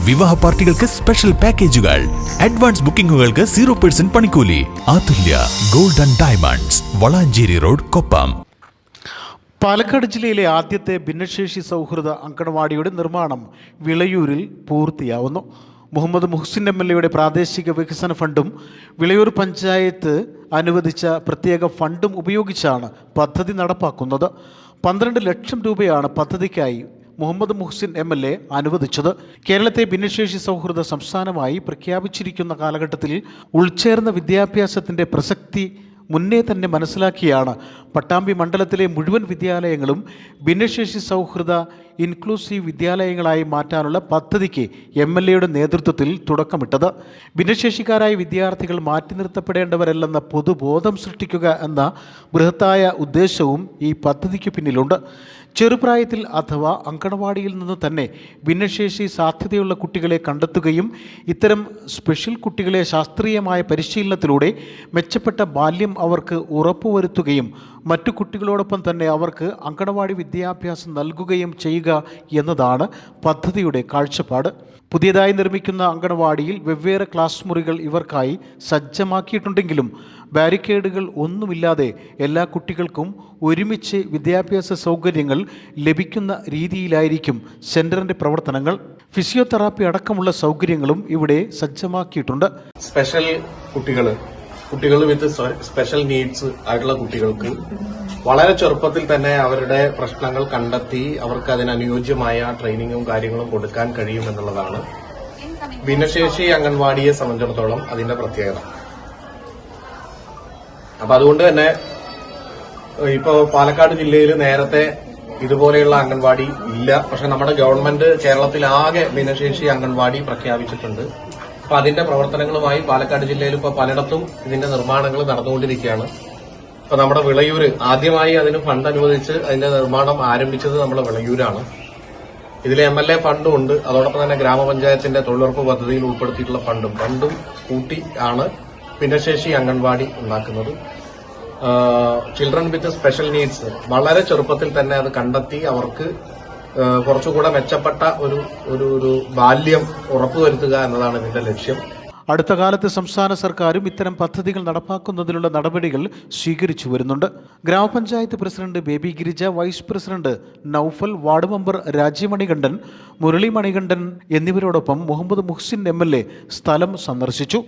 വിവാഹ പാർട്ടികൾക്ക് സ്പെഷ്യൽ പാക്കേജുകൾ, അഡ്വാൻസ് ബുക്കിംഗുകൾക്ക് 0% പണിക്കൂലി. Athulya gold and diamonds, Valanchery road, Koppam. Palakkad ജില്ലയിലെ ആദ്യത്തെ ഭിന്നശേഷി സൗഹൃദ അങ്കണവാടിയുടെ നിർമ്മാണം വിളയൂരിൽ പൂർത്തിയാവുന്നു. മുഹമ്മദ് മുഹ്സിൻ MLA പ്രാദേശിക വികസന ഫണ്ടും വിളയൂർ പഞ്ചായത്ത് അനുവദിച്ച പ്രത്യേക ഫണ്ടും ഉപയോഗിച്ചാണ് പദ്ധതി നടപ്പാക്കുന്നത്. 12 ലക്ഷം രൂപയാണ് പദ്ധതിക്കായി മുഹമ്മദ് മുഹ്സിൻ MLA അനുവദിച്ചത്. കേരളത്തെ ഭിന്നശേഷി സൗഹൃദ സംസ്ഥാനമായി പ്രഖ്യാപിച്ചിരിക്കുന്ന കാലഘട്ടത്തിൽ ഉൾച്ചേർന്ന വിദ്യാഭ്യാസത്തിൻ്റെ പ്രസക്തി മുന്നേ തന്നെ മനസ്സിലാക്കിയാണ് പട്ടാമ്പി മണ്ഡലത്തിലെ മുഴുവൻ വിദ്യാലയങ്ങളും ഭിന്നശേഷി സൗഹൃദ ഇൻക്ലൂസീവ് വിദ്യാലയങ്ങളായി മാറ്റാനുള്ള പദ്ധതിക്ക് MLA നേതൃത്വത്തിൽ തുടക്കമിട്ടത്. ഭിന്നശേഷിക്കാരായ വിദ്യാർത്ഥികൾ മാറ്റി നിർത്തപ്പെടേണ്ടവരല്ലെന്ന പൊതുബോധം സൃഷ്ടിക്കുക എന്ന ബൃഹത്തായ ഉദ്ദേശവും ഈ പദ്ധതിക്ക് പിന്നിലുണ്ട്. ചെറുപ്രായത്തിൽ അഥവാ അങ്കണവാടിയിൽ നിന്ന് തന്നെ ഭിന്നശേഷി സാധ്യതയുള്ള കുട്ടികളെ കണ്ടെത്തുകയും ഇത്തരം സ്പെഷ്യൽ കുട്ടികളെ ശാസ്ത്രീയമായ പരിശീലനത്തിലൂടെ മെച്ചപ്പെട്ട ബാല്യം അവർക്ക് ഉറപ്പുവരുത്തുകയും മറ്റു കുട്ടികളോടൊപ്പം തന്നെ അവർക്ക് അങ്കണവാടി വിദ്യാഭ്യാസം നൽകുകയും ചെയ്യുക എന്നതാണ് പദ്ധതിയുടെ കാഴ്ചപ്പാട്. പുതിയതായി നിർമ്മിക്കുന്ന അങ്കണവാടിയിൽ വെവ്വേറെ ക്ലാസ് മുറികൾ ഇവർക്കായി സജ്ജമാക്കിയിട്ടുണ്ടെങ്കിലും ബാരിക്കേഡുകൾ ഒന്നുമില്ലാതെ എല്ലാ കുട്ടികൾക്കും ഒരുമിച്ച് വിദ്യാഭ്യാസ സൗകര്യങ്ങൾ ലഭിക്കുന്ന രീതിയിലായിരിക്കും സെന്ററിന്റെ പ്രവർത്തനങ്ങൾ. ഫിസിയോതെറാപ്പി അടക്കമുള്ള സൗകര്യങ്ങളും ഇവിടെ സജ്ജമാക്കിയിട്ടുണ്ട്. സ്പെഷ്യൽ കുട്ടികൾ വിത്ത് സ്പെഷ്യൽ നീഡ്സ് ആയിട്ടുള്ള കുട്ടികൾക്ക് വളരെ ചെറുപ്പത്തിൽ തന്നെ അവരുടെ പ്രശ്നങ്ങൾ കണ്ടെത്തി അവർക്ക് അതിനനുയോജ്യമായ ട്രെയിനിങ്ങും കാര്യങ്ങളും കൊടുക്കാൻ കഴിയുമെന്നുള്ളതാണ് ഭിന്നശേഷി അംഗൻവാടിയെ സംബന്ധിച്ചിടത്തോളം അതിന്റെ പ്രത്യേകത. അപ്പൊ അതുകൊണ്ട് തന്നെ ഇപ്പോ പാലക്കാട് ജില്ലയിൽ നേരത്തെ ഇതുപോലെയുള്ള അംഗൻവാടി ഇല്ല. പക്ഷെ നമ്മുടെ ഗവൺമെന്റ് കേരളത്തിലാകെ ഭിന്നശേഷി അംഗൻവാടി പ്രഖ്യാപിച്ചിട്ടുണ്ട്. അപ്പൊ അതിന്റെ പ്രവർത്തനങ്ങളുമായി പാലക്കാട് ജില്ലയിൽ ഇപ്പൊ പലയിടത്തും ഇതിന്റെ നിർമ്മാണങ്ങൾ നടന്നുകൊണ്ടിരിക്കുകയാണ്. ഇപ്പൊ നമ്മുടെ വിളയൂര് ആദ്യമായി അതിന് ഫണ്ട് അനുവദിച്ച് അതിന്റെ നിർമ്മാണം ആരംഭിച്ചത് നമ്മുടെ വിളയൂരാണ്. ഇതിലെ MLA ഫണ്ടും ഉണ്ട്. അതോടൊപ്പം തന്നെ ഗ്രാമപഞ്ചായത്തിന്റെ തൊഴിലുറപ്പ് പദ്ധതിയിൽ ഉൾപ്പെടുത്തിയിട്ടുള്ള ഫണ്ടും കൂട്ടി ആണ് ഭിന്നശേഷി അംഗൻവാടി ഉണ്ടാക്കുന്നത്. ചിൽഡ്രൻ വിത്ത് സ്പെഷ്യൽ നീഡ്സ് വളരെ ചെറുപ്പത്തിൽ തന്നെ അത് കണ്ടെത്തി അവർക്ക് കുറച്ചുകൂടെ മെച്ചപ്പെട്ട ഒരു ബാല്യം ഉറപ്പുവരുത്തുക എന്നതാണ് ഇതിന്റെ ലക്ഷ്യം. അടുത്ത കാലത്ത് സംസ്ഥാന സർക്കാരും ഇത്തരം പദ്ധതികൾ നടപ്പാക്കുന്നതിനുള്ള നടപടികൾ സ്വീകരിച്ചു വരുന്നുണ്ട്. ഗ്രാമപഞ്ചായത്ത് president Baby Girija, vice president Noufal, ward member Rajyamanikandan, Murali Manikandan എന്നിവരോടൊപ്പം മുഹമ്മദ് മുഹ്സിൻ MLA സ്ഥലം സന്ദർശിച്ചു.